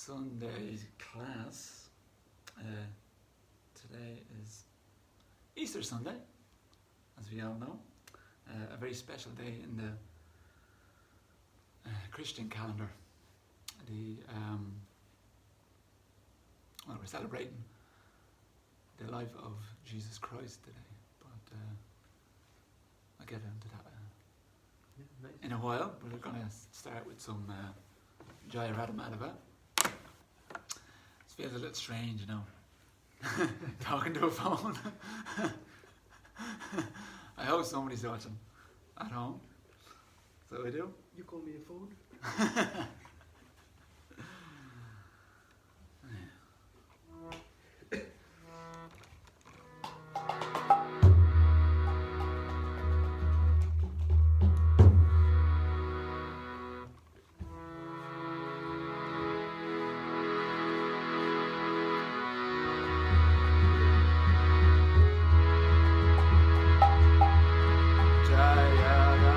Sunday class. Today is Easter Sunday, as we all know. A very special day in the Christian calendar. We're celebrating the life of Jesus Christ today, but I'll get into that in a while. But we're going to start with some Jaya Radhamadhava. It feels a little strange, you know, talking to a phone. I hope somebody's watching at home. So I do. You call me a phone? Jaya Radha Madhava.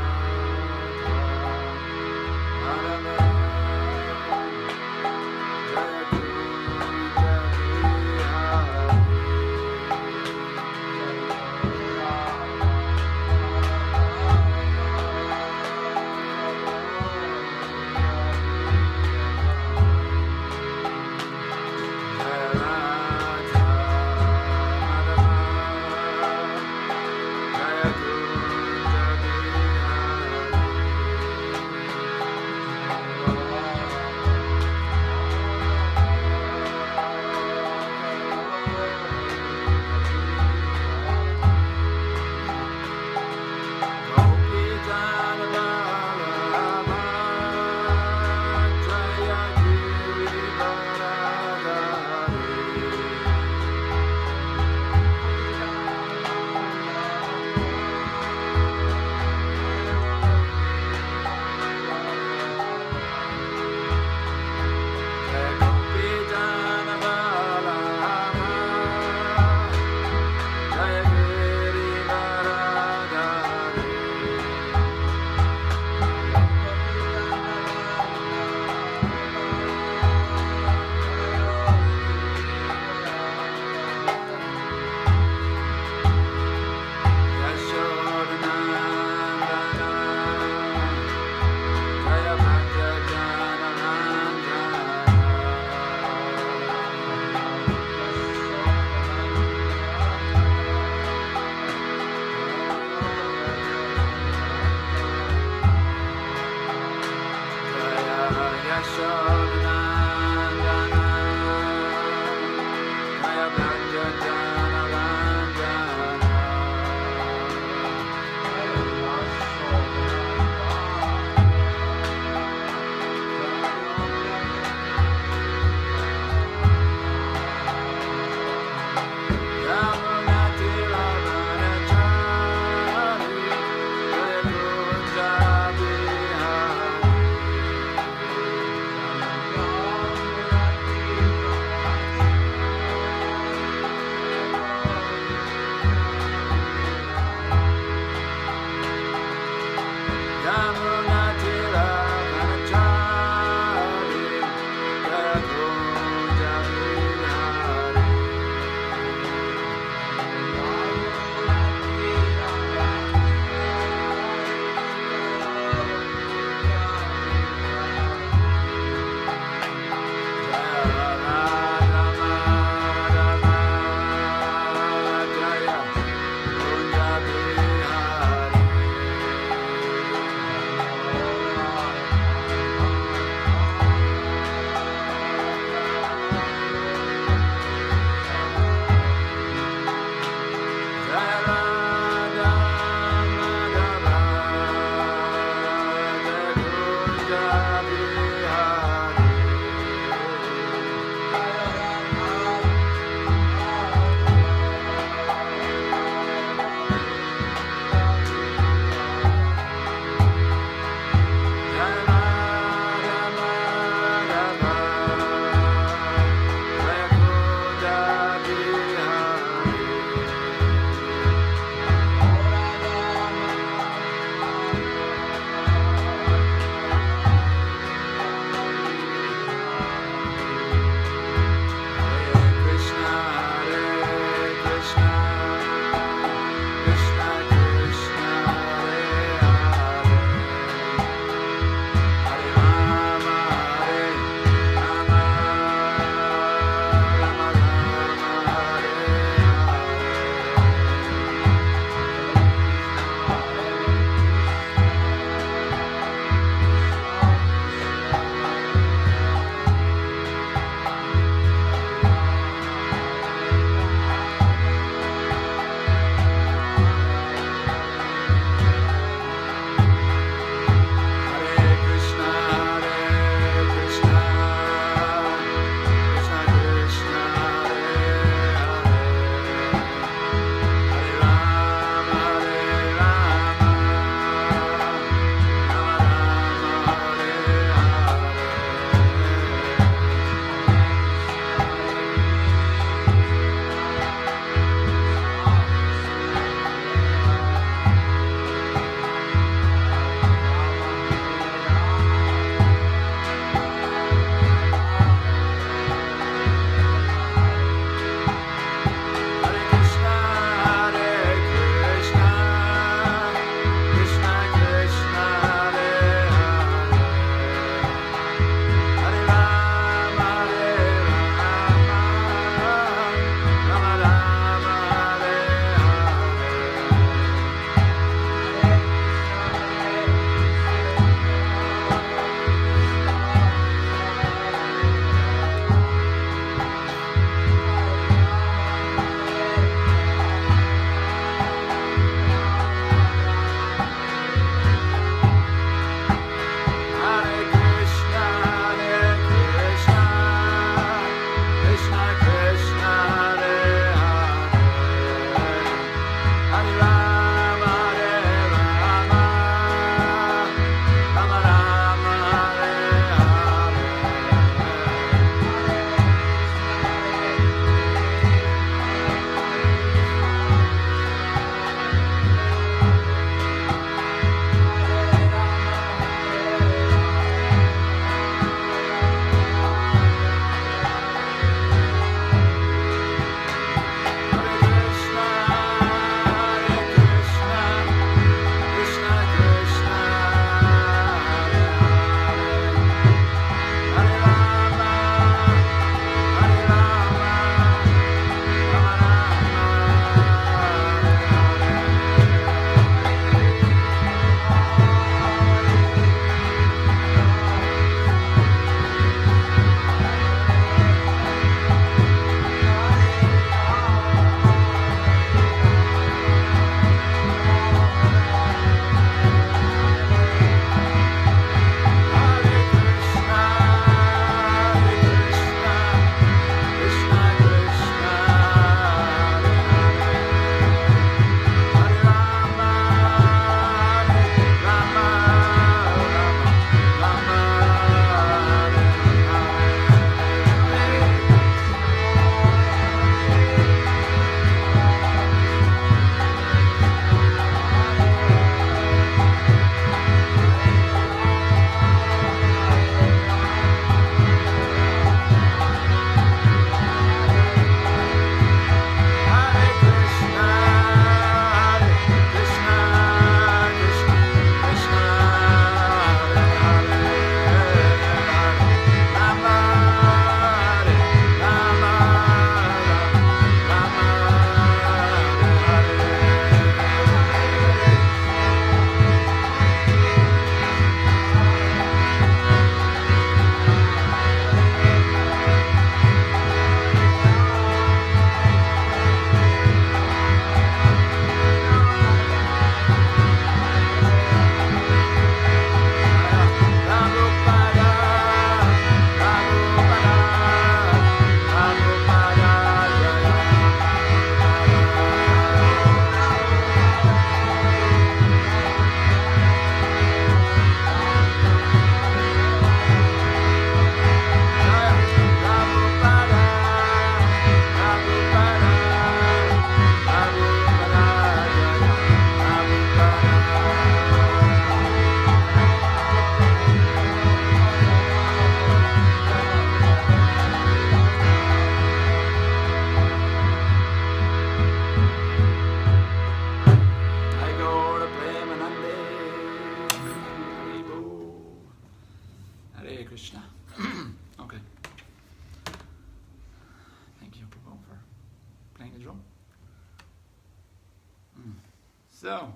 So,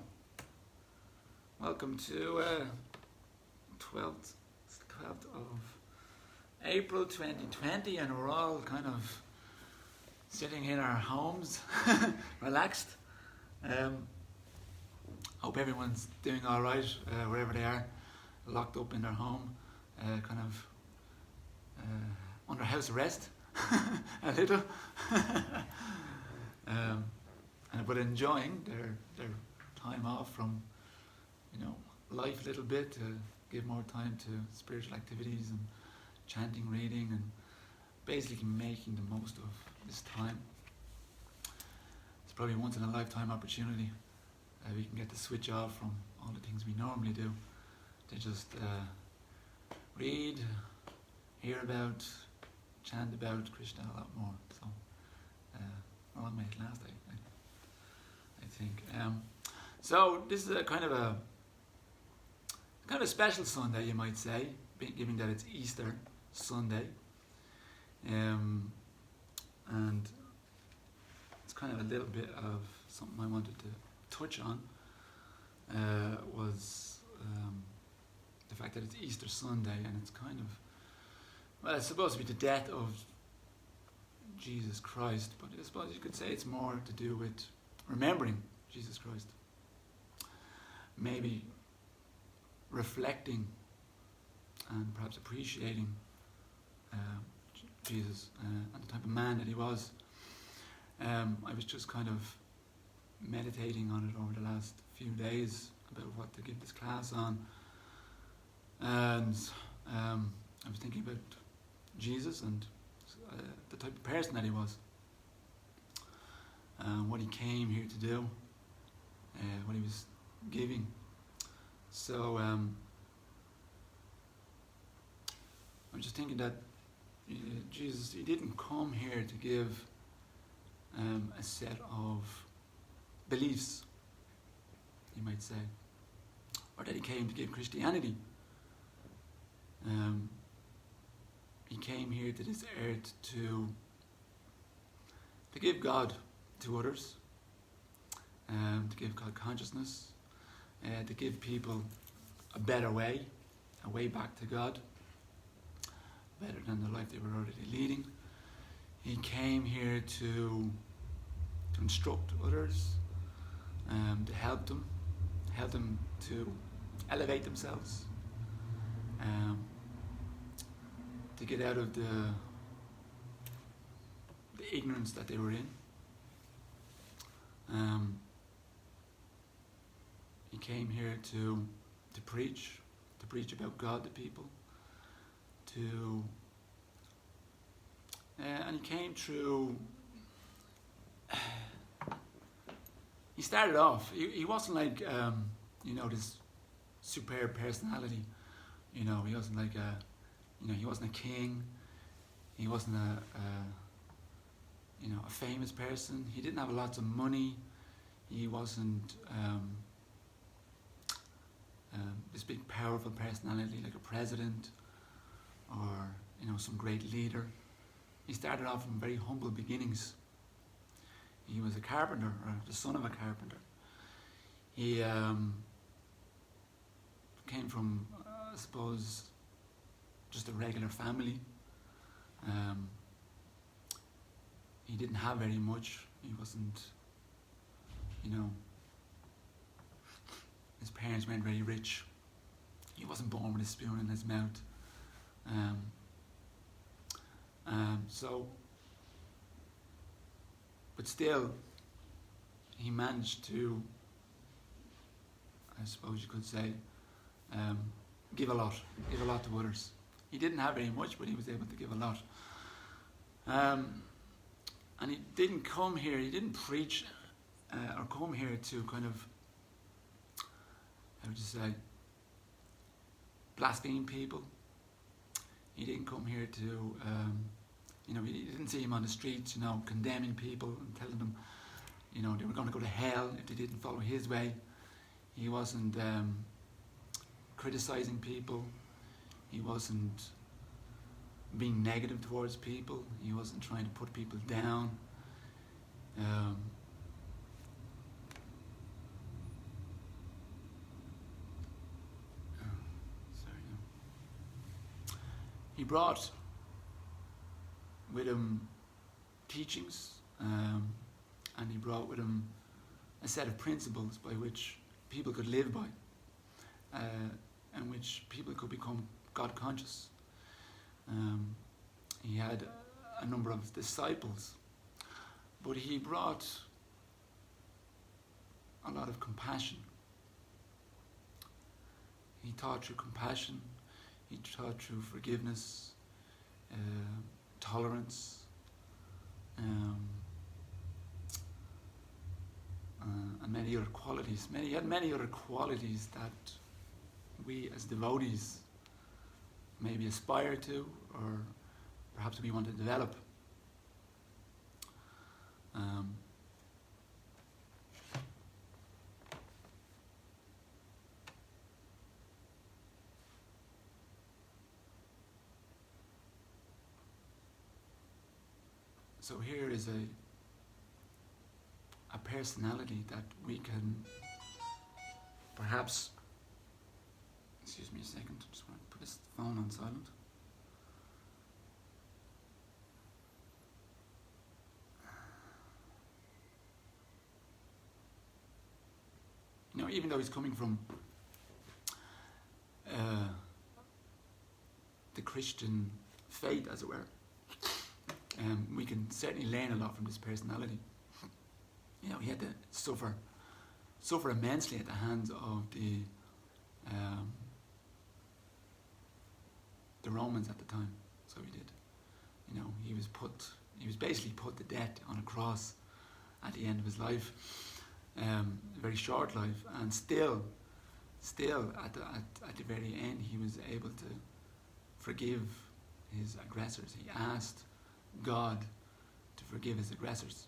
welcome to 12th of April 2020, and we're all kind of sitting in our homes, relaxed. Hope everyone's doing all right wherever they are, locked up in their home, kind of under house arrest a little, but enjoying their time off from life a little bit, to give more time to spiritual activities and chanting, reading, and basically making the most of this time. It's probably once in a lifetime opportunity. We can get to switch off from all the things we normally do to just read, hear about, chant about Krishna a lot more. So, well, I made it last, I think. So this is a kind of a special Sunday, you might say, given that it's Easter Sunday, and it's kind of a little bit of something I wanted to touch on. Was the fact that it's Easter Sunday, and it's kind of, well, it's supposed to be the death of Jesus Christ, but I suppose you could say it's more to do with remembering Jesus Christ. Maybe reflecting and perhaps appreciating Jesus and the type of man that he was. I was just kind of meditating on it over the last few days about what to give this class on, and I was thinking about Jesus and the type of person that he was, what he came here to do, what he was giving. So I'm just thinking that Jesus, he didn't come here to give a set of beliefs, you might say, or that he came to give Christianity. He came here to this earth to give God to others, to give God consciousness, to give people a better way, a way back to God, better than the life they were already leading. He came here to instruct others, to help them to elevate themselves, to get out of the ignorance that they were in. He came here to preach about God to people, and he came through. He started off. He wasn't like this superb personality. He wasn't like he wasn't a king. He wasn't a famous person. He didn't have lots of money. He wasn't this big powerful personality like a president or some great leader. He started off from very humble beginnings. He was a carpenter, or the son of a carpenter. He came from, I suppose, just a regular family. He didn't have very much. He wasn't, his parents weren't very rich. He wasn't born with a spoon in his mouth. But still, he managed to, I suppose you could say, give a lot to others. He didn't have very much, but he was able to give a lot. And he didn't come here, he didn't preach or come here to kind of, how would you say, blaspheme people. He didn't come here to, you didn't see him on the streets, condemning people and telling them, they were going to go to hell if they didn't follow his way. He wasn't criticizing people. He wasn't being negative towards people. He wasn't trying to put people down. He brought with him teachings, and he brought with him a set of principles by which people could live by, and which people could become God conscious. He had a number of disciples, but he brought a lot of compassion. He taught through compassion, he taught through forgiveness, tolerance, and many other qualities. He had many other qualities that we as devotees maybe aspire to, or perhaps we want to develop. So here is a personality that we can perhaps, excuse me a second, I just want to put this phone on silent. You know, even though he's coming from the Christian faith, as it were, we can certainly learn a lot from this personality. You know, he had to suffer immensely at the hands of the Romans at the time. So he did. You know, he was basically put to death on a cross at the end of his life, a very short life, and still at the very end, he was able to forgive his aggressors. He asked God to forgive his aggressors.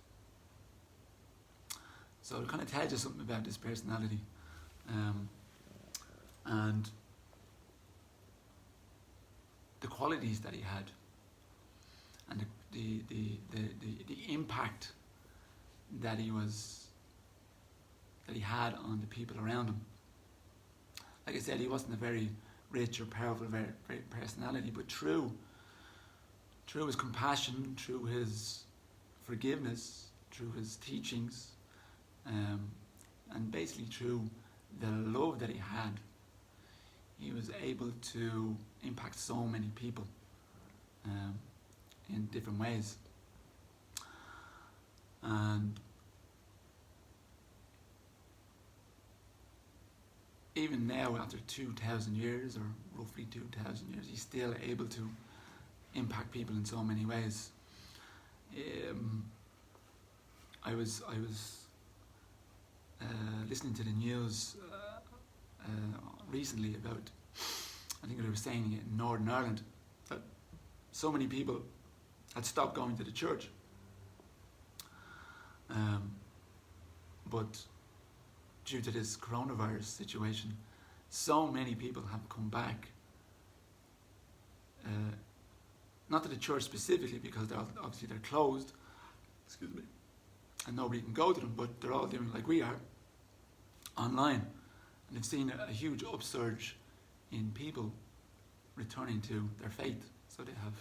So it kind of tells you something about this personality, and the qualities that he had, and the impact that he had on the people around him. Like I said, he wasn't a very rich or powerful very personality, but through his compassion, through his forgiveness, through his teachings, and basically through the love that he had, he was able to impact so many people in different ways. And even now, after 2,000 years, or roughly 2,000 years, he's still able to impact people in so many ways. I was listening to the news recently about, I think they were saying it in Northern Ireland, that so many people had stopped going to the church. But due to this coronavirus situation, so many people have come back, not to the church specifically, because obviously they're closed, excuse me, and nobody can go to them, but they're all doing like we are, online. And they've seen a huge upsurge in people returning to their faith. So they have,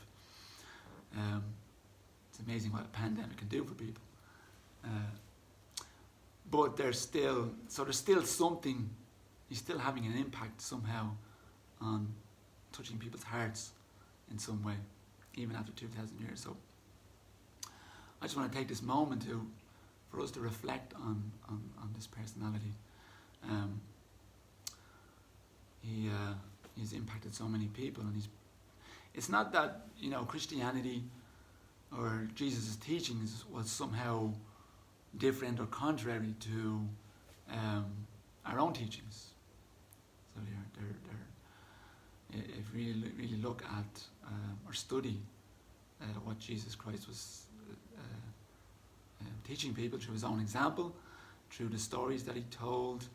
it's amazing what a pandemic can do for people. But there's still something, he's still having an impact somehow on touching people's hearts in some way, even after 2,000 years. So I just want to take this moment for us to reflect on this personality. He's impacted so many people, and it's not that, you know, Christianity or Jesus' teachings was somehow different or contrary to our own teachings. So if we really look at or study what Jesus Christ was teaching people through his own example, through the stories that he told,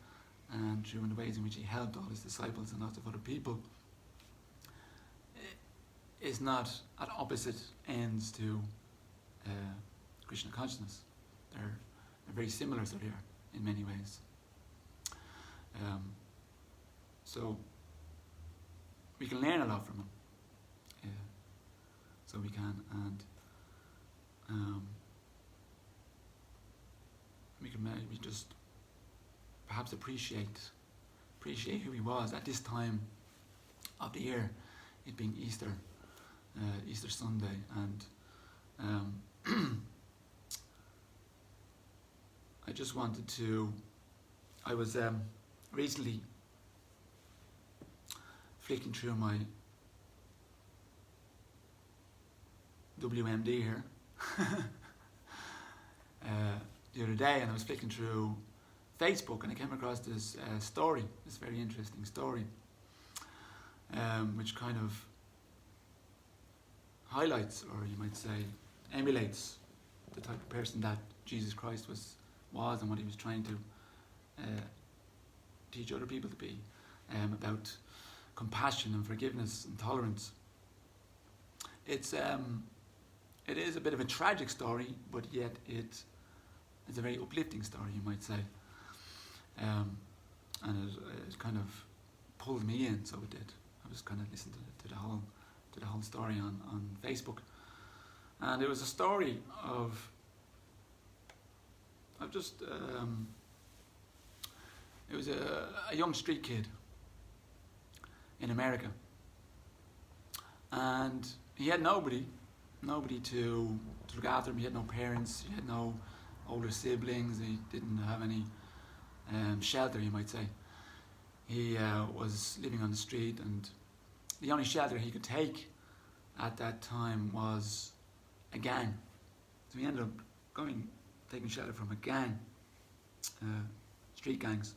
and through the ways in which he helped all his disciples and lots of other people, is not at opposite ends to Krishna consciousness. They're very similar, so they are in many ways. So we can learn a lot from him. so we can, and we can maybe just perhaps appreciate who he was at this time of the year, it being Easter, Easter Sunday, and I just wanted to. I was recently flicking through my WMD here the other day, and I was flicking through Facebook, and I came across this story, this very interesting story, which kind of highlights, or you might say emulates, the type of person that Jesus Christ was and what he was trying to teach other people to be, about compassion and forgiveness and tolerance. It is a bit of a tragic story, but yet it is a very uplifting story, you might say. And it kind of pulled me in, so it did. I was kind of listening to the whole story on Facebook, and it was a story of just it was a young street kid in America, and he had nobody to look after him. He had no parents, he had no older siblings, he didn't have any shelter, you might say. He was living on the street, and the only shelter he could take at that time was a gang. So he ended up taking shelter from a gang, street gangs.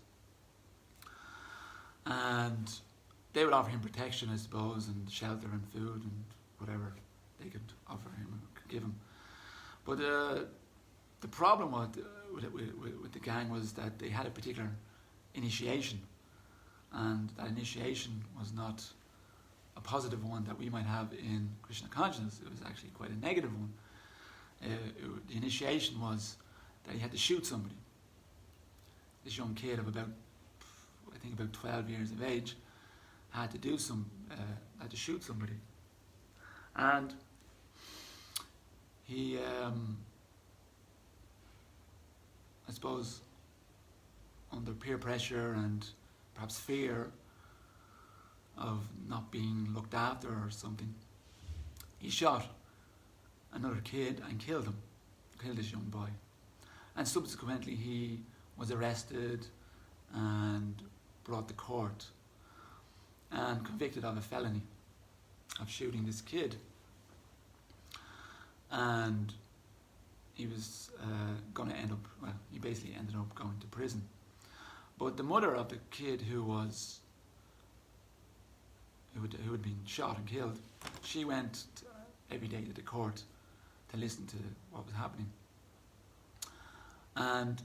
And they would offer him protection, I suppose, and shelter and food and whatever they could offer him or could give him. But the problem with the gang was that they had a particular initiation, and that initiation was not a positive one that we might have in Krishna consciousness. It was actually quite a negative one. The initiation was that he had to shoot somebody. This young kid of about 12 years of age had to shoot somebody, and he, I suppose, under peer pressure and perhaps fear of not being looked after or something, he shot another kid and killed this young boy. And subsequently he was arrested and brought to court and convicted of a felony of shooting this kid. And he was he basically ended up going to prison. But the mother of the kid who had been shot and killed, she went every day to the court to listen to what was happening. And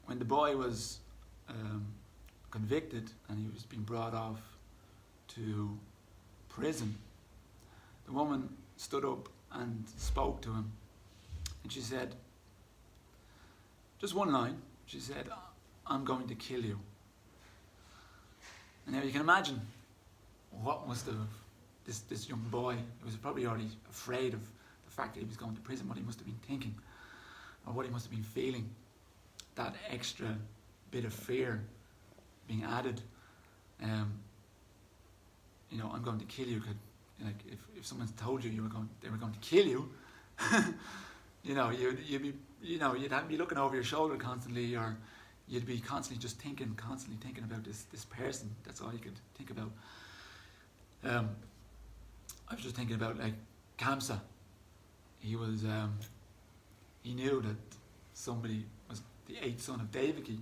when the boy was convicted and he was being brought off to prison, the woman stood up and spoke to him, and she said, just one line, she said, "I'm going to kill you." And now you can imagine what must have this young boy, who was probably already afraid of the fact that he was going to prison, what he must have been thinking, or what he must have been feeling. That extra bit of fear being added. I'm going to kill you. Like if someone told you they were going to kill you, you'd have to be looking over your shoulder constantly, or you'd be constantly thinking about this person. That's all you could think about. I was just thinking about like Kamsa. He knew that somebody was the 8th son of Devaki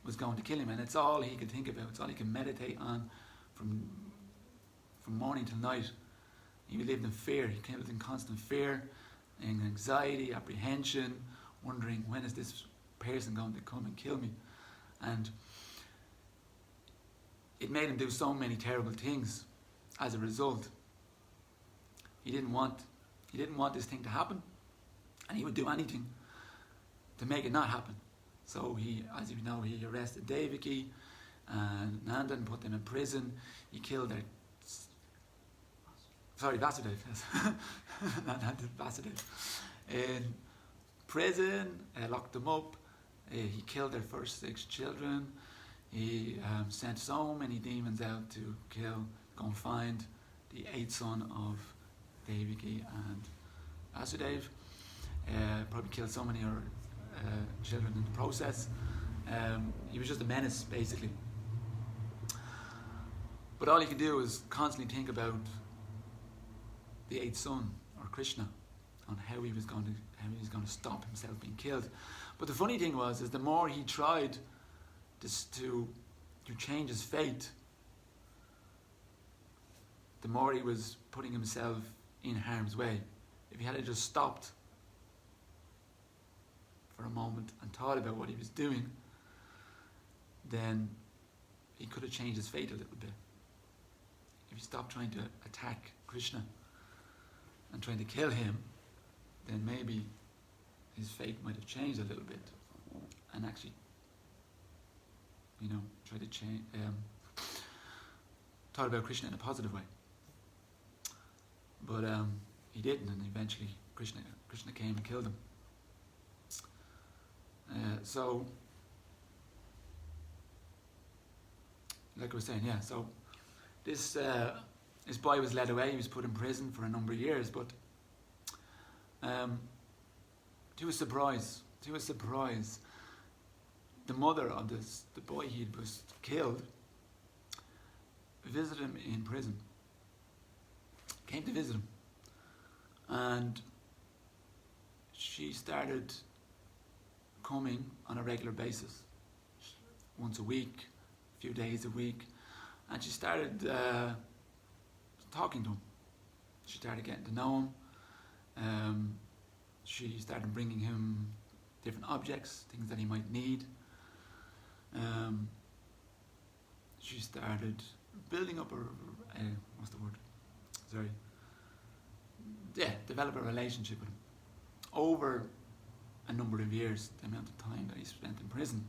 was going to kill him, and it's all he could think about. It's all he could meditate on from morning till night. He lived in fear. He lived in constant fear, and anxiety, apprehension, wondering, when is this person going to come and kill me? And it made him do so many terrible things as a result. He didn't want this thing to happen, and he would do anything to make it not happen. So he arrested Devaki and Nanda and put them in prison. He killed sorry, Vasudev, yes. not Vasudev. In prison, locked them up. He killed their first 6 children. He sent so many demons out to go and find the 8th son of Devaki and Vasudev. Probably killed so many other children in the process. He was just a menace, basically. But all he could do was constantly think about the 8th son, or Krishna, on how he was going to stop himself being killed. But the funny thing was, is the more he tried to change his fate, the more he was putting himself in harm's way. If he had just stopped for a moment and thought about what he was doing, then he could have changed his fate a little bit. If he stopped trying to attack Krishna and trying to kill him, then maybe his fate might have changed a little bit, and actually, try to change, thought about Krishna in a positive way. But he didn't, and eventually Krishna came and killed him. So, like I was saying, so this boy was led away. He was put in prison for a number of years, but to his surprise, the mother of the boy he was killed visited him in prison. Came to visit him, and she started coming on a regular basis, once a week, a few days a week, and she started talking to him. She started getting to know him. She started bringing him different objects, things that he might need. She started building up develop a relationship with him over a number of years, the amount of time that he spent in prison.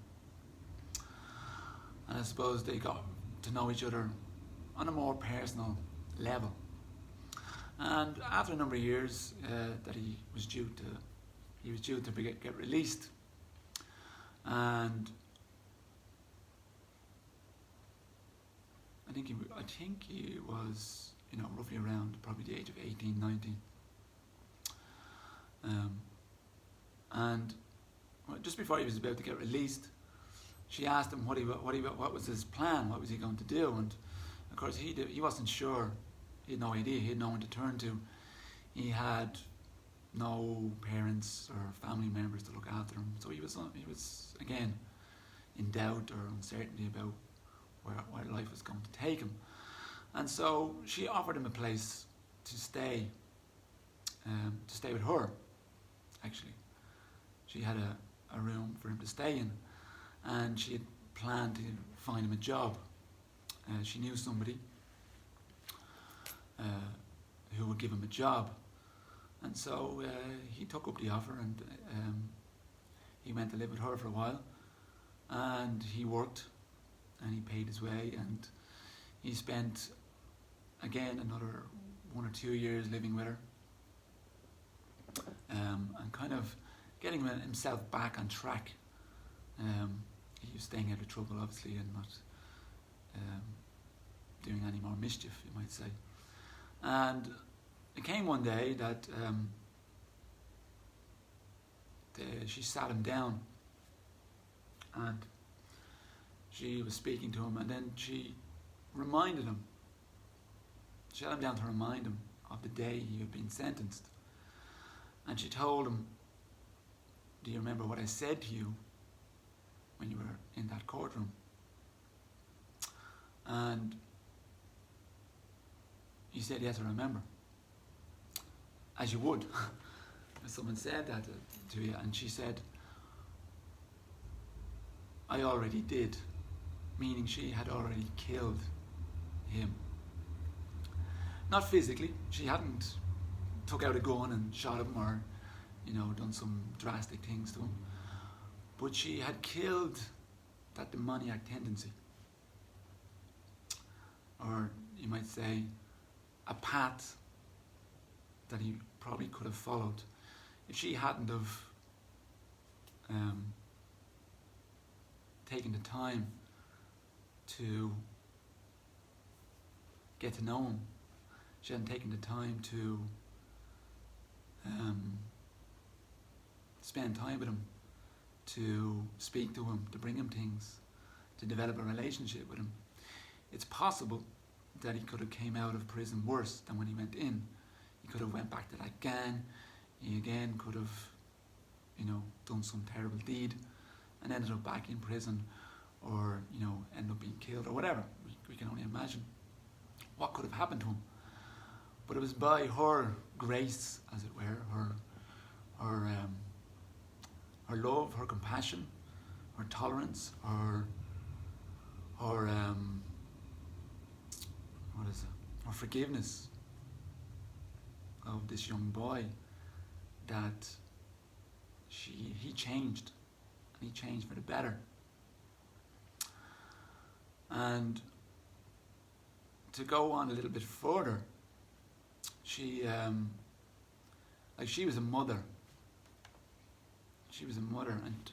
And I suppose they got to know each other on a more personal level. And after a number of years that he was due to get released, and I think he was roughly around probably the age of 18, 19. And just before he was about to get released, she asked him what was his plan, what was he going to do, and of course he wasn't sure. He had no idea. He had no one to turn to. He had no parents or family members to look after him, so he was again in doubt or uncertainty about where life was going to take him. And so she offered him a place to stay with her. Actually, she had a room for him to stay in, and she had planned to find him a job. She knew somebody who would give him a job, and so he took up the offer, and he went to live with her for a while, and he worked, and he paid his way, and he spent again another 1 or 2 years living with her, and kind of getting himself back on track. He was staying out of trouble, obviously, and not doing any more mischief, you might say. And it came one day that she sat him down, and she was speaking to him, and then she reminded him. She sat him down to remind him of the day he had been sentenced. And she told him, "Do you remember what I said to you when you were in that courtroom?" And he said, "Yes, I remember." As you would. If someone said that to you, and she said, "I already did," meaning she had already killed him. Not physically, she hadn't took out a gun and shot him or, done some drastic things to him, but she had killed that demoniac tendency, or you might say a path that he probably could have followed if she hadn't have taken the time to get to know him. She hadn't taken the time to spend time with him, to speak to him, to bring him things, to develop a relationship with him. It's possible that he could have came out of prison worse than when he went in. He could have went back to that gang. He again could have, done some terrible deed and ended up back in prison, or, ended up being killed or whatever. We can only imagine what could have happened to him. But it was by her grace, as it were, her love, her compassion, her tolerance, her forgiveness of this young boy, that he changed, and he changed for the better. And to go on a little bit further, she was a mother. She was a mother, and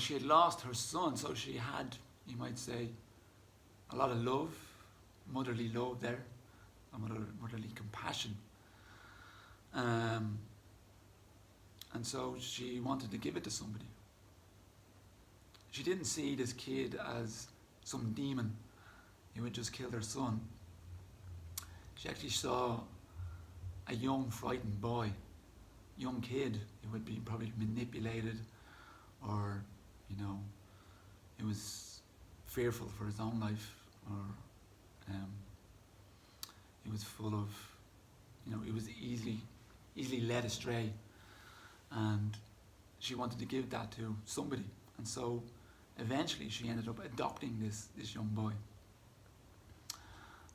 she had lost her son, so she had, you might say, a lot of love, motherly love there, a motherly compassion. And so she wanted to give it to somebody. She didn't see this kid as some demon who had just killed her son. She actually saw a young, frightened boy, young kid who had been probably manipulated, or, he was fearful for his own life, or he was full of, he was easily led astray, and she wanted to give that to somebody. And so eventually she ended up adopting this young boy,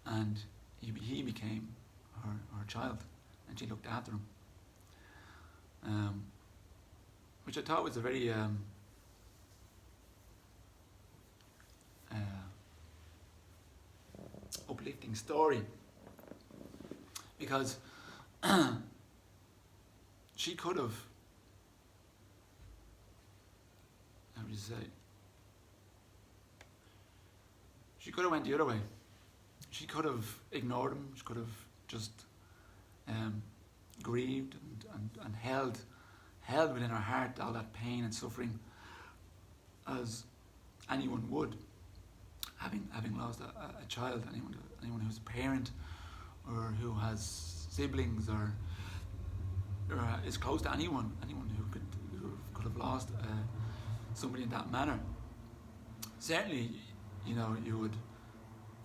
and he became her child, and she looked after him, which I thought was a very uplifting story, because she could have, how would you say, she could have went the other way. She could have ignored him. She could have just grieved and held within her heart all that pain and suffering, as anyone would, having lost a child. Anyone who's a parent, or who has siblings, or is close to anyone who could have lost somebody in that manner. Certainly, you would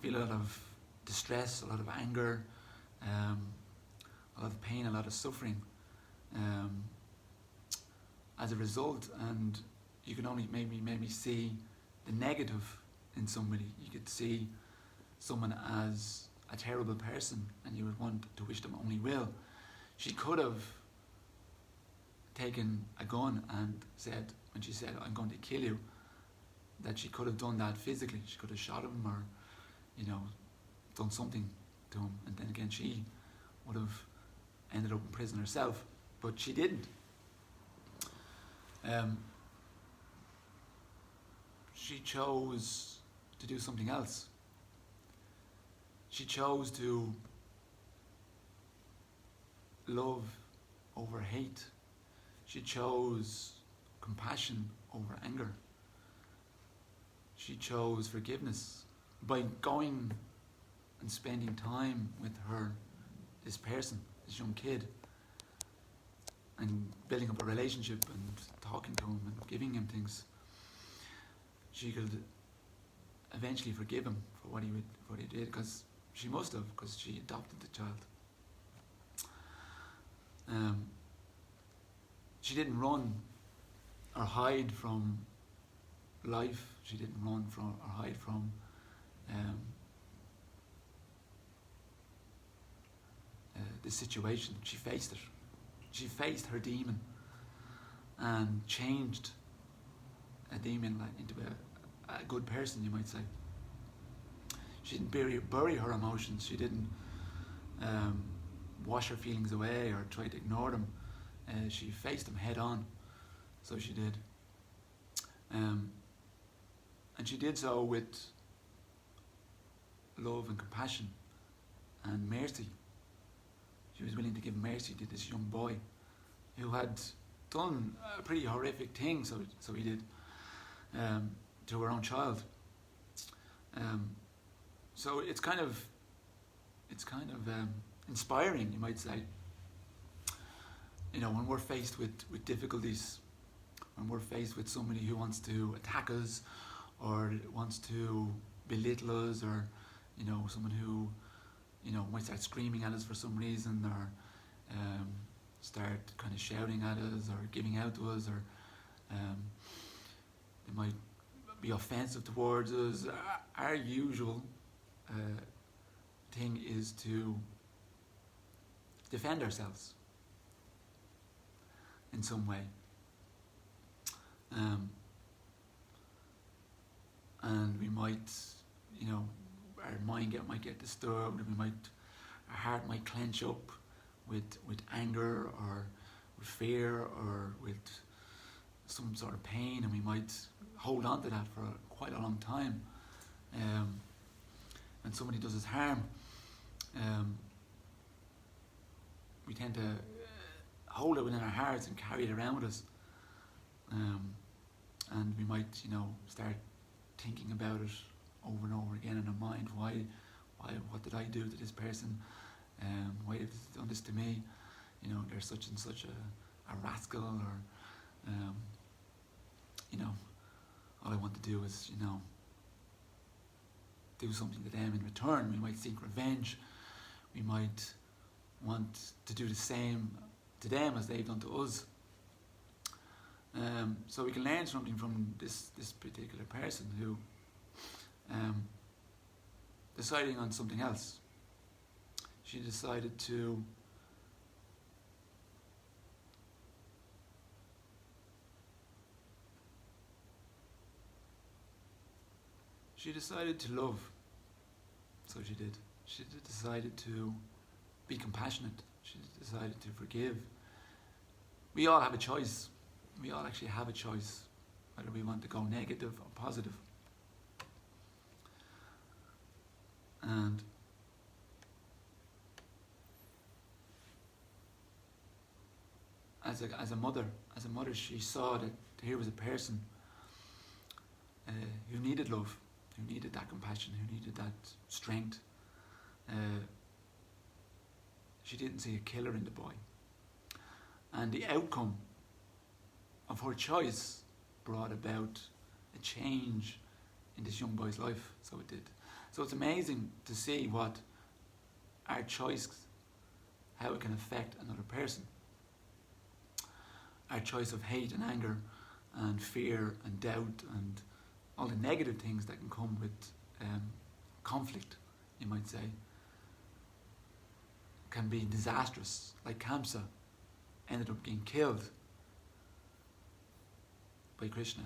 feel a lot of distress, a lot of anger, a lot of pain, a lot of suffering as a result, and you can only maybe see the negative in somebody. You could see someone as a terrible person, and you would want to wish them only well. She could have taken a gun and said, when she said, "I'm going to kill you," that she could have done that physically. She could have shot him, or done something to him, and then again she would have ended up in prison herself, but she didn't. She chose to do something else. She chose to love over hate. She chose compassion over anger. She chose forgiveness by going and spending time with this person, this young kid, and building up a relationship and talking to him and giving him things. She could eventually forgive him for what he did, because she must have, because she adopted the child. She didn't run or hide from life. She didn't run from or hide from the situation. She faced it. She faced her demon and changed a demon into a good person, you might say. She didn't bury her emotions. She didn't wash her feelings away or try to ignore them. She faced them head on. So she did. And she did so with love and compassion and mercy. She was willing to give mercy to this young boy who had done a pretty horrific thing, so he did, to her own child. So it's kind of inspiring, you might say. You know, when we're faced with difficulties, when we're faced with somebody who wants to attack us or wants to belittle us, or, you know, someone who, you know, might start screaming at us for some reason, or start kind of shouting at us or giving out to us, or they might be offensive towards us. Our usual thing is to defend ourselves in some way. And we might, you know, our mind might get disturbed, and our heart might clench up with anger or with fear or with some sort of pain, and we might hold on to that for quite a long time. When somebody does us harm, we tend to hold it within our hearts and carry it around with us. And we might, you know, start thinking about it over and over again in our mind. Why, what did I do to this person? Why have they done this to me? You know, they're such and such a rascal, or, you know, all I want to do is, you know, do something to them in return. We might seek revenge. We might want to do the same to them as they've done to us. So we can learn something from this particular person who deciding on something else. She decided to love. So she did. She decided to be compassionate. She decided to forgive. We all have a choice. We all actually have a choice whether we want to go negative or positive. And as a mother, she saw that here was a person who needed love, who needed that compassion, who needed that strength. She didn't see a killer in the boy. And the outcome of her choice brought about a change in this young boy's life. So it did. So it's amazing to see what our choice, how it can affect another person. Our choice of hate and anger and fear and doubt and all the negative things that can come with conflict, you might say, can be disastrous. Like Kamsa ended up being killed by Krishna.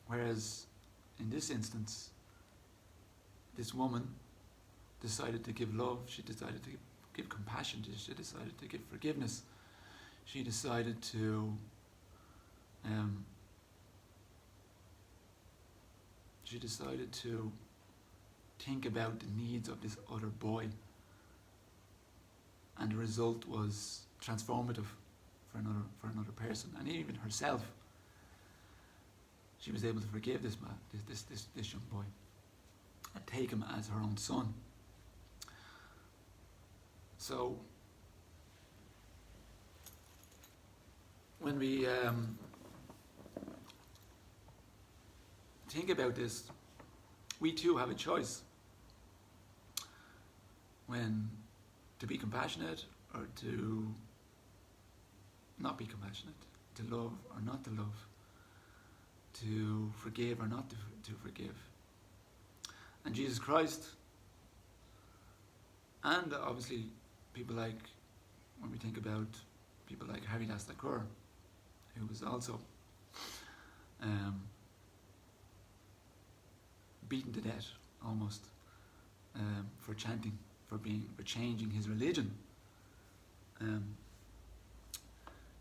Whereas in this instance, this woman decided to give love, she decided to give compassion, she decided to give forgiveness, she decided to think about the needs of this other boy, and the result was transformative for another person, and even herself. She was able to forgive this man, this young boy, and take him as her own son. So when we think about this, we too have a choice when to be compassionate or to not be compassionate, to love or not to love, to forgive or not to forgive. And Jesus Christ, and obviously people like, when we think about people like Haridas Thakur, who was also beaten to death almost for chanting, for changing his religion.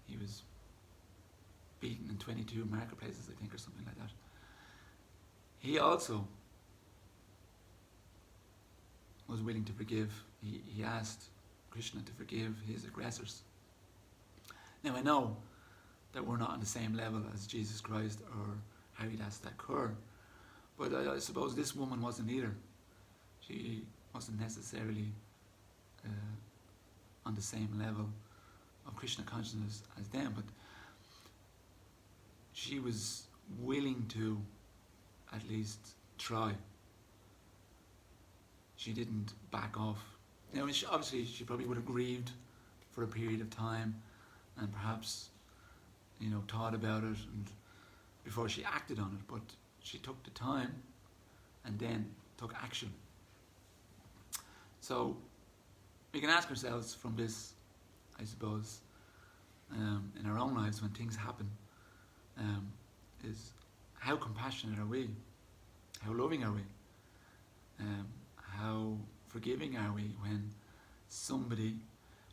He was beaten in 22 marketplaces, I think, or something like that. He also was willing to forgive. He asked Krishna to forgive his aggressors. Now I know that we're not on the same level as Jesus Christ or Haridas Thakur, but I suppose this woman wasn't either. She wasn't necessarily on the same level of Krishna consciousness as them, but she was willing to at least try. She didn't back off. Now, obviously, she probably would have grieved for a period of time, and perhaps, thought about it and before she acted on it. But she took the time, and then took action. So we can ask ourselves from this, I suppose, in our own lives when things happen, is how compassionate are we? How loving are we? How forgiving are we when somebody,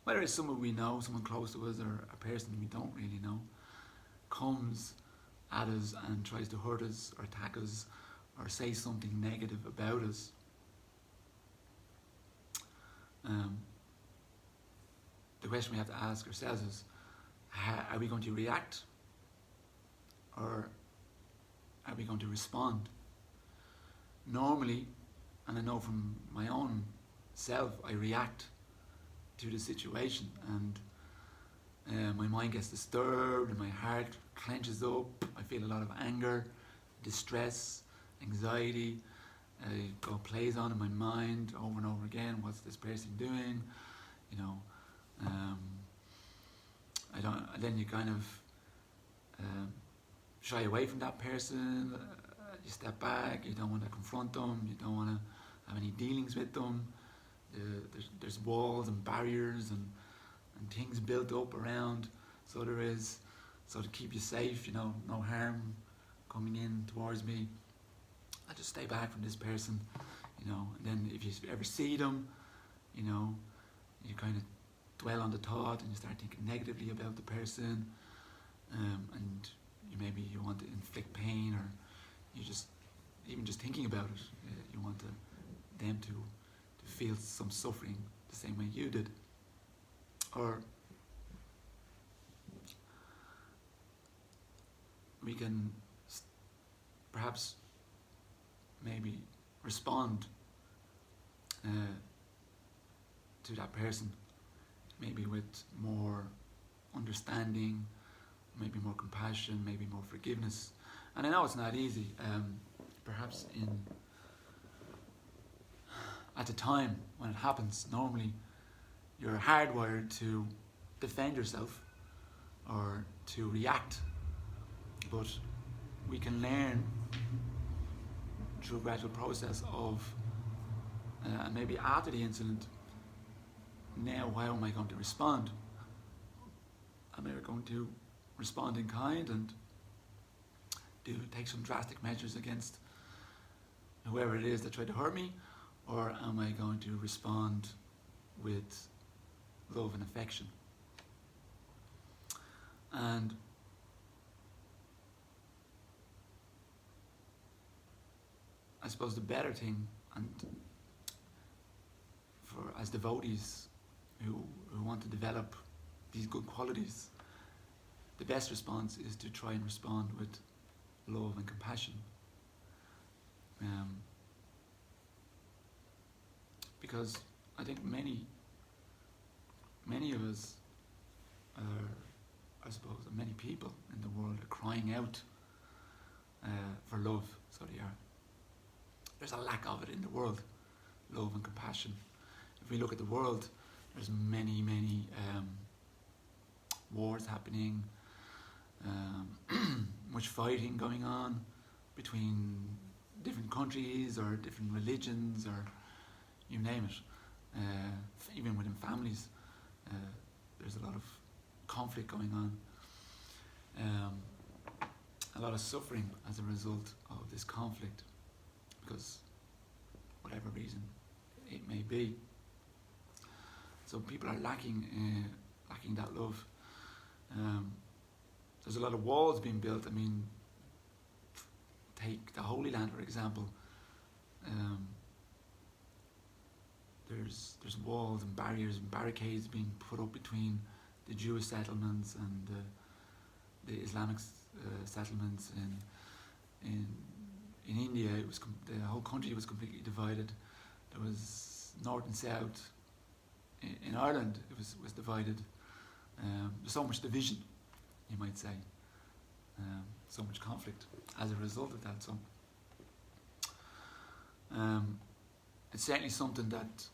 whether it's someone we know, someone close to us, or a person we don't really know, comes at us and tries to hurt us or attack us or say something negative about us? The question we have to ask ourselves is, are we going to react or are we going to respond? Normally, and I know from my own self, I react to the situation, and my mind gets disturbed and my heart clenches up. I feel a lot of anger, distress, anxiety. It plays on in my mind over and over again. What's this person doing? Then you kind of shy away from that person. You step back. You don't want to confront them. You don't want to have any dealings with them. There's walls and barriers and things built up around. So to keep you safe. No harm coming in towards me. I just stay back from this person. And then if you ever see them, you kind of dwell on the thought and you start thinking negatively about the person, and maybe you want to inflict pain, or you just thinking about it, you want them to feel some suffering the same way you did. Or we can perhaps maybe respond to that person, maybe with more understanding, maybe more compassion, maybe more forgiveness. And I know it's not easy. Perhaps at the time when it happens, normally you're hardwired to defend yourself or to react. But we can learn through a gradual process of, maybe after the incident, now how am I going to respond? Am I going to respond in kind and take some drastic measures against whoever it is that tried to hurt me? Or am I going to respond with love and affection? And I suppose the better thing, and for as devotees who want to develop these good qualities, the best response is to try and respond with love and compassion. Because I think many of us I suppose many people in the world are crying out for love, so they are. There's a lack of it in the world, love and compassion. If we look at the world, there's many wars happening, much fighting going on between different countries or different religions, or you name it. Even within families, there's a lot of conflict going on. A lot of suffering as a result of this conflict, because whatever reason it may be. So people are lacking lacking that love. There's a lot of walls being built. I mean, take the Holy Land, for example. There's walls and barriers and barricades being put up between the Jewish settlements and the Islamic settlements. In India, the whole country was completely divided. There was north and south. In Ireland, it was divided. There's so much division, you might say. So much conflict as a result of that. So it's certainly something that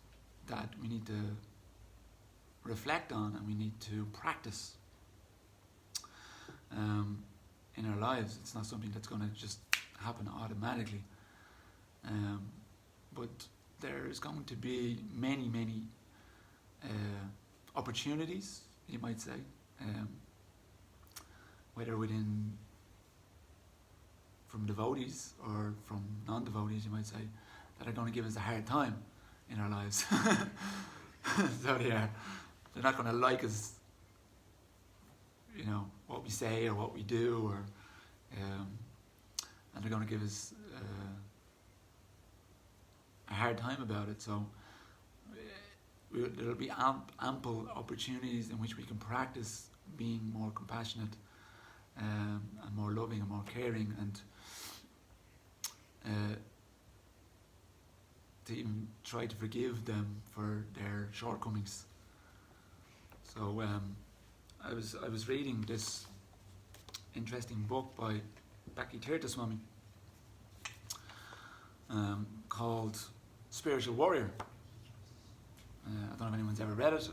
we need to reflect on, and we need to practice in our lives. It's not something that's going to just happen automatically. But there's going to be many opportunities, you might say, whether from devotees or from non-devotees, you might say, that are going to give us a hard time in our lives. So they're not going to like us, what we say or what we do, or and they're going to give us a hard time about it. So there'll be ample opportunities in which we can practice being more compassionate and more loving and more caring, and to even try to forgive them for their shortcomings. So I was reading this interesting book by Bhakti Tirtha Swami called Spiritual Warrior. I don't know if anyone's ever read it.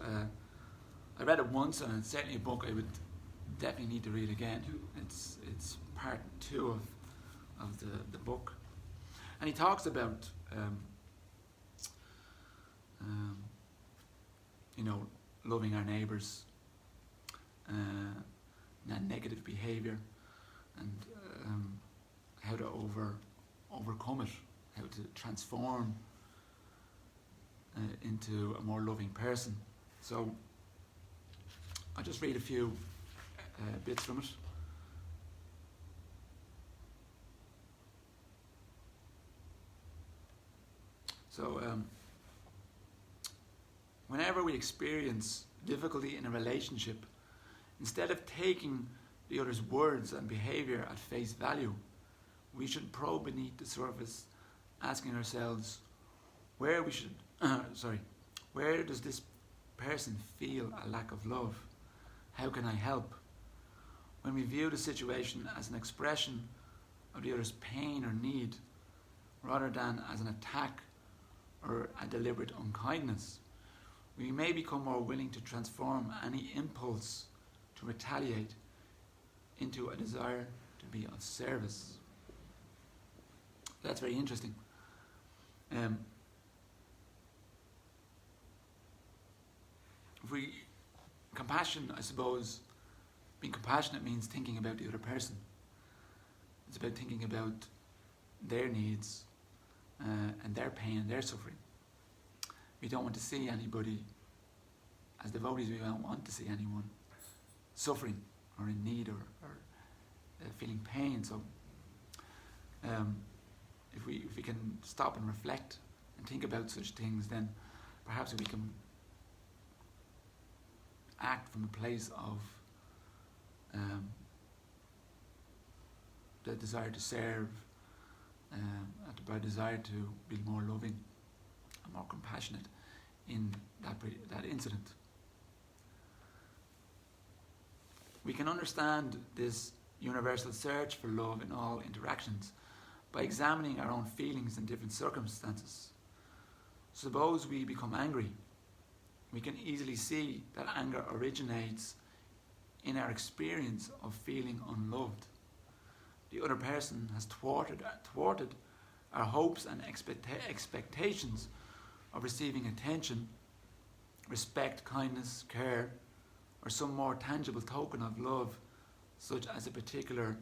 I read it once, and it's certainly a book I would definitely need to read again. It's part 2 of the book, and he talks about loving our neighbours, and negative behaviour, and how to overcome it, how to transform into a more loving person. So I'll just read a few bits from it. So whenever we experience difficulty in a relationship, instead of taking the other's words and behaviour at face value, we should probe beneath the surface, asking ourselves, where does this person feel a lack of love? How can I help? When we view the situation as an expression of the other's pain or need, rather than as an attack or a deliberate unkindness, we may become more willing to transform any impulse to retaliate into a desire to be of service. That's very interesting. Compassion, I suppose, being compassionate means thinking about the other person. It's about thinking about their needs and their pain and their suffering. We don't want to see anybody, as devotees, we don't want to see anyone suffering or in need or feeling pain. So if we can stop and reflect and think about such things, then perhaps we can act from a place of the desire to serve, the desire to be more loving and more compassionate in that incident. We can understand this universal search for love in all interactions by examining our own feelings in different circumstances. Suppose we become angry. We can easily see that anger originates in our experience of feeling unloved. The other person has thwarted our hopes and expectations of receiving attention, respect, kindness, care, or some more tangible token of love, such as a particular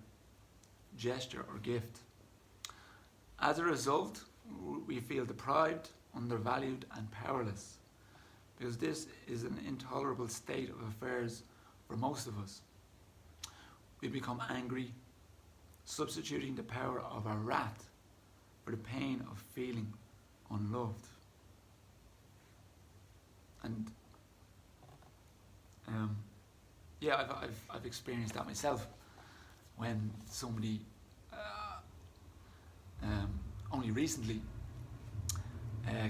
gesture or gift. As a result, we feel deprived, undervalued, and powerless. because this is an intolerable state of affairs for most of us. We become angry, substituting the power of our wrath for the pain of feeling unloved. And I've experienced that myself when somebody only recently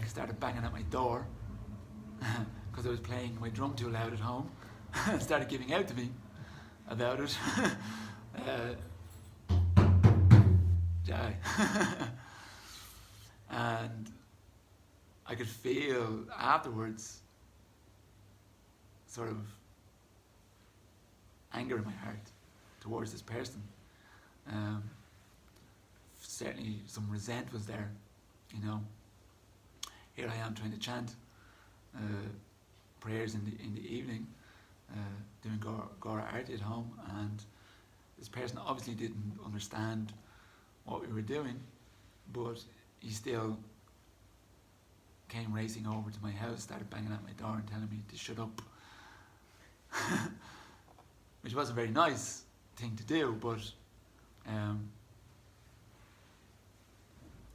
started banging at my door because I was playing my drum too loud at home and started giving out to me about it. And I could feel afterwards sort of anger in my heart towards this person. Certainly some resent was there, you know. Here I am trying to chant prayers in the evening, doing Gora Arti at home, and this person obviously didn't understand what we were doing, but he still came racing over to my house, started banging at my door and telling me to shut up. Which was a very nice thing to do, but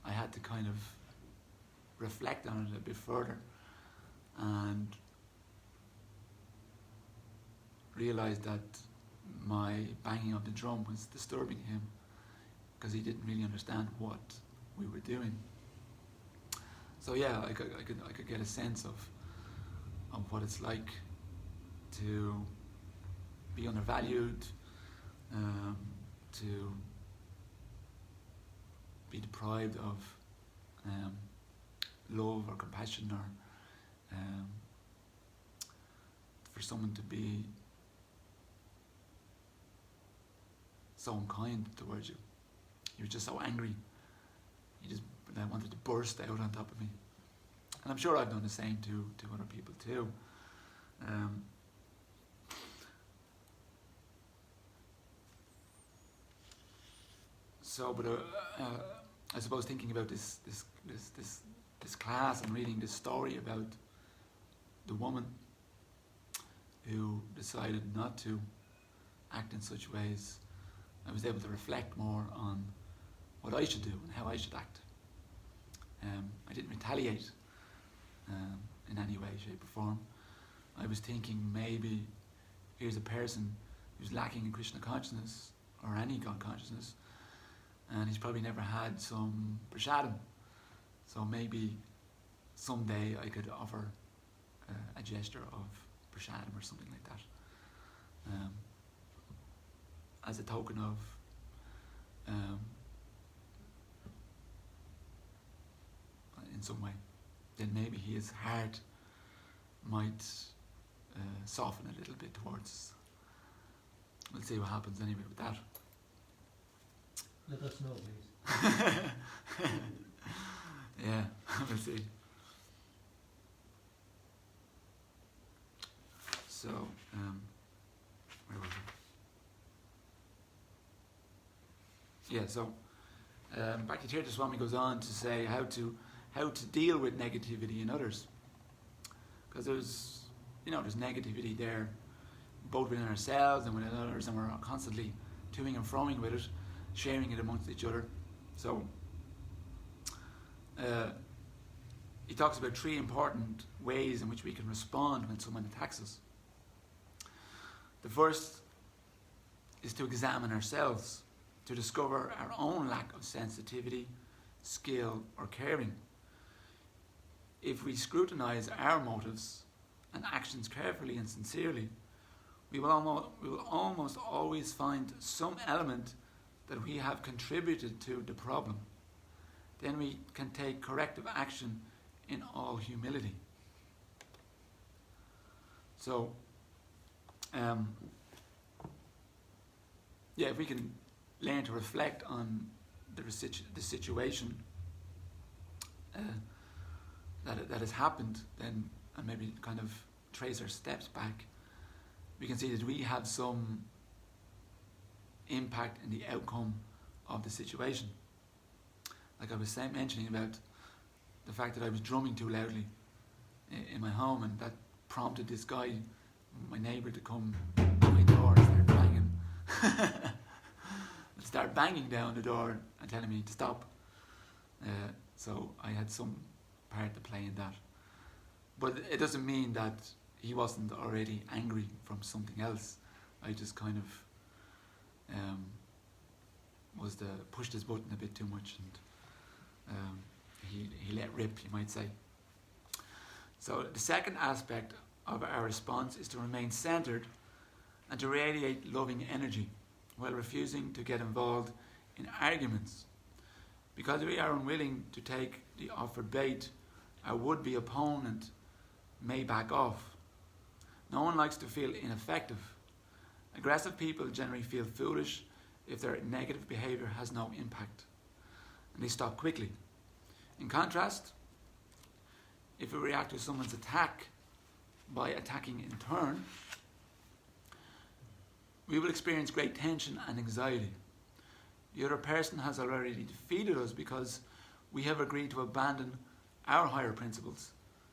I had to kind of reflect on it a bit further and realised that my banging of the drum was disturbing him because he didn't really understand what we were doing. So yeah, I could get a sense of what it's like to be undervalued, to be deprived of love or compassion, or for someone to be so unkind towards you. You were just so angry. You just wanted to burst out on top of me. And I'm sure I've done the same to other people too. But I suppose thinking about this class and reading this story about the woman who decided not to act in such ways, I was able to reflect more on what I should do and how I should act. I didn't retaliate in any way, shape or form. I was thinking maybe here's a person who's lacking in Krishna consciousness or any God consciousness, and he's probably never had some prasadam. So maybe someday I could offer a gesture of prasadam or something like that, as a token of in some way. Then maybe his heart might soften a little bit towards. We'll see what happens anyway with that. Let us know, please. Yeah, we'll see. So, where was it? Yeah, so Bhakti Tirtha Swami goes on to say how to deal with negativity in others, because there's negativity there, both within ourselves and within others, and we're constantly toing and froing with it, sharing it amongst each other. So he talks about 3 important ways in which we can respond when someone attacks us. The first is to examine ourselves, to discover our own lack of sensitivity, skill, or caring. If we scrutinize our motives and actions carefully and sincerely, we will almost always find some element that we have contributed to the problem. Then we can take corrective action in all humility. So, if we can learn to reflect on the situation that has happened, then, and maybe kind of trace our steps back, we can see that we have some impact in the outcome of the situation. Like I was mentioning about the fact that I was drumming too loudly in my home, and that prompted this guy, my neighbour, to come to my door and start banging. Start banging down the door and telling me to stop. So I had some part to play in that. But it doesn't mean that he wasn't already angry from something else. I just kind of pushed his button a bit too much, and he let rip, you might say. So the second aspect of our response is to remain centered and to radiate loving energy while refusing to get involved in arguments. Because we are unwilling to take the offered bait, our would-be opponent may back off. No one likes to feel ineffective. Aggressive people generally feel foolish if their negative behaviour has no impact, and they stop quickly. In contrast, if we react to someone's attack by attacking in turn, we will experience great tension and anxiety. The other person has already defeated us because we have agreed to abandon our higher principles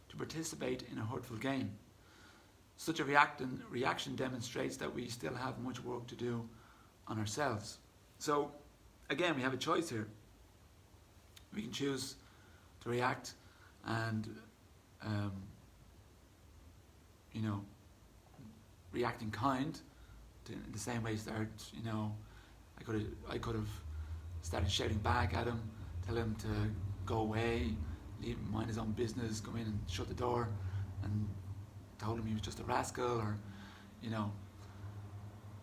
to participate in a hurtful game. Such a reaction demonstrates that we still have much work to do on ourselves. So, again, we have a choice here. We can choose to react and, react in kind, in the same way I could have started shouting back at him, tell him to go away, mind his own business, come in and shut the door, and told him he was just a rascal, or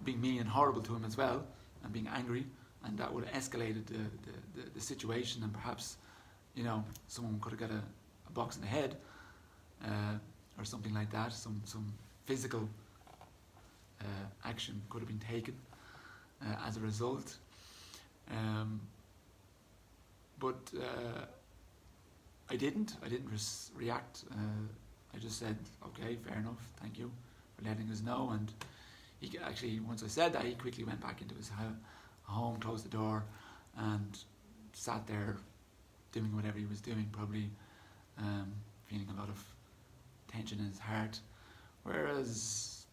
being mean and horrible to him as well, and being angry, and that would have escalated the situation, and perhaps someone could have got a box in the head, or something like that. Some physical action could have been taken as a result. But I didn't react. I just said, okay, fair enough, thank you for letting us know. And he actually, once I said that, he quickly went back into his home, closed the door, and sat there doing whatever he was doing, probably feeling a lot of tension in his heart. Whereas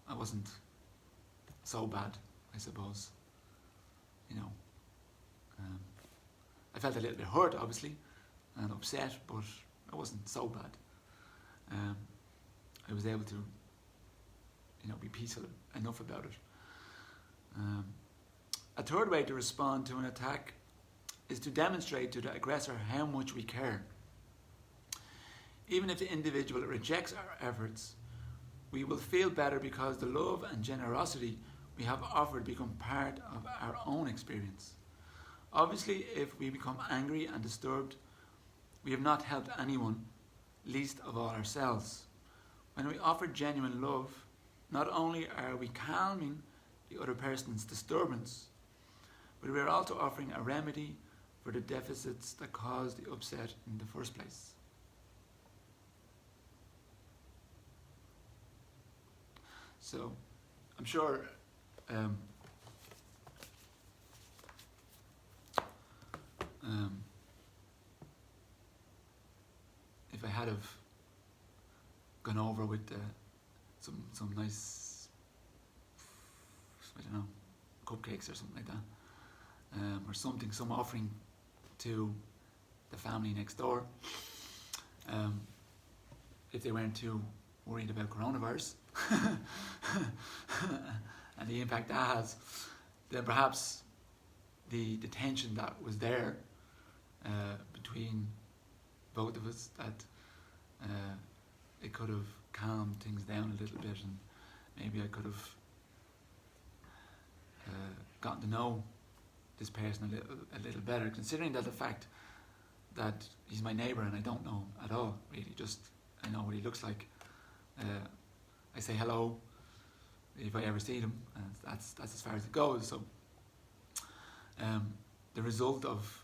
I wasn't so bad, I suppose. I felt a little bit hurt, obviously, and upset, but I wasn't so bad. I was able to, be peaceful enough about it. A third way to respond to an attack is to demonstrate to the aggressor how much we care. Even if the individual rejects our efforts, we will feel better because the love and generosity we have offered become part of our own experience. Obviously, if we become angry and disturbed, we have not helped anyone, least of all ourselves. When we offer genuine love, not only are we calming the other person's disturbance, but we are also offering a remedy for the deficits that caused the upset in the first place. So, I'm sure if I had have gone over with some nice, cupcakes or something like that, or some offering to the family next door, if they weren't too worried about coronavirus and the impact that has, then perhaps the tension that was there between both of us, that it could have calmed things down a little bit, and maybe I could have gotten to know this person a little better, considering that the fact that he's my neighbour and I don't know him at all, really. Just I know what he looks like. I say hello if I ever see him, and that's as far as it goes. So the result of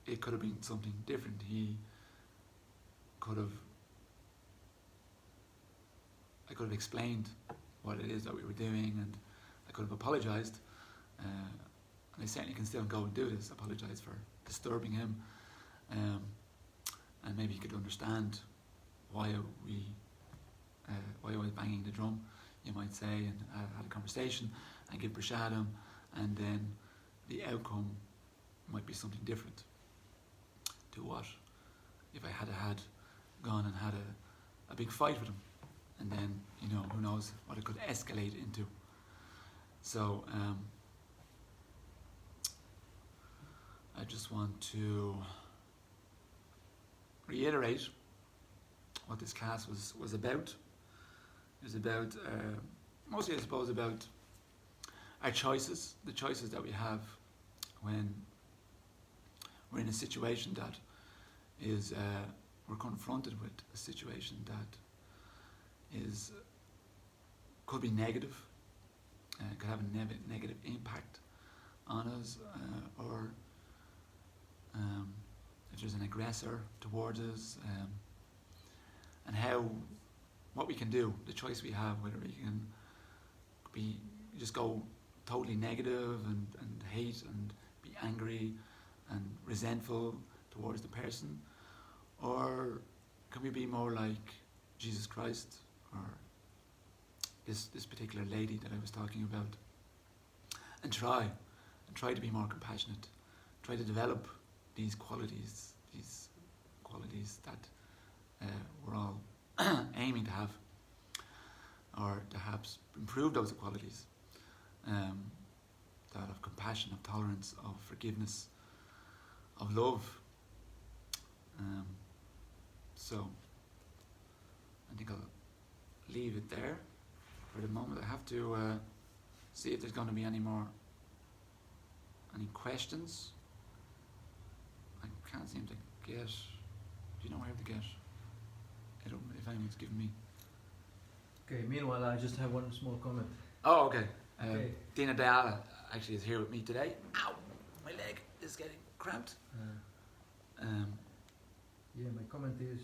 it could have been something different. I could have explained what it is that we were doing, and I could have apologised, and I certainly can still go and do this, apologise for disturbing him, and maybe he could understand why I was banging the drum, you might say, and had a conversation and give prashadam, and then the outcome might be something different to what if I had gone and had a big fight with him, and then, you know, who knows what it could escalate into. So I just want to reiterate what this class was about. It was about, mostly I suppose, about our choices, the choices that we have when we're in a situation that is, we're confronted with a situation that is, could be negative, could have a negative impact on us, or if there's an aggressor towards us, and what we can do, the choice we have, whether we can just go totally negative and hate and be angry and resentful towards the person, or can we be more like Jesus Christ, or this particular lady that I was talking about, and try to be more compassionate, try to develop these qualities that we're all aiming to have, or perhaps improve those qualities, that of compassion, of tolerance, of forgiveness, of love. So I think I'll leave it there for the moment. I have to see if there's going to be any questions. I can't seem to get. Do you know where to get? If anyone's given me. Okay, meanwhile I just have one small comment. Oh, okay. Okay. Dina Dayala actually is here with me today. Ow! My leg is getting cramped. Yeah, my comment is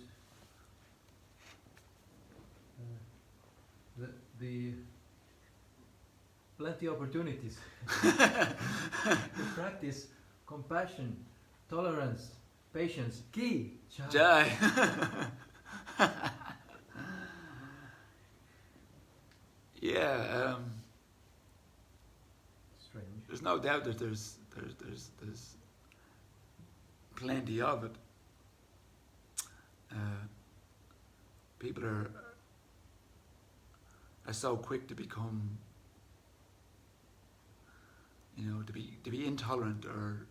the plenty opportunities to practice compassion, tolerance, patience. Ki Jai. Yeah. Strange. There's no doubt that there's plenty of it. People are so quick to become, you know, to be intolerant, or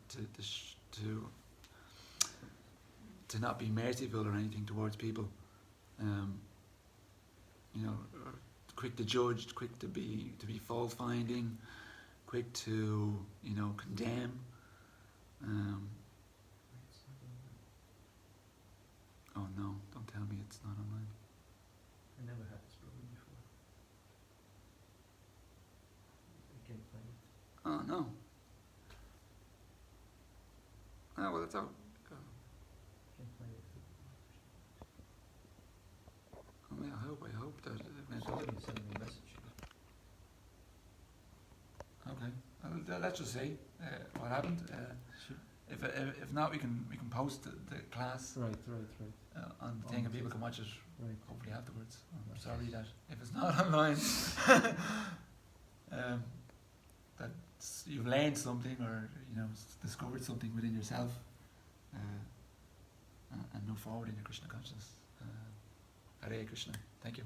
to not be merciful or anything towards people. You know, or quick to judge, quick to be fault finding, quick to, you know, condemn. Oh no! Don't tell me it's not online. I never had this problem before. I can't find it. Oh no! Oh well, it's out. Can't find it. Oh, yeah, I hope that it went. Somebody sent me a message. Okay, let's just see what happened. If not, we can post the class Right. on the thing, and people can watch it Right. hopefully afterwards. I'm sorry that if it's not online, that you've learned something, or, you know, discovered something within yourself, and move forward in your Krishna consciousness. Hare Krishna. Thank you.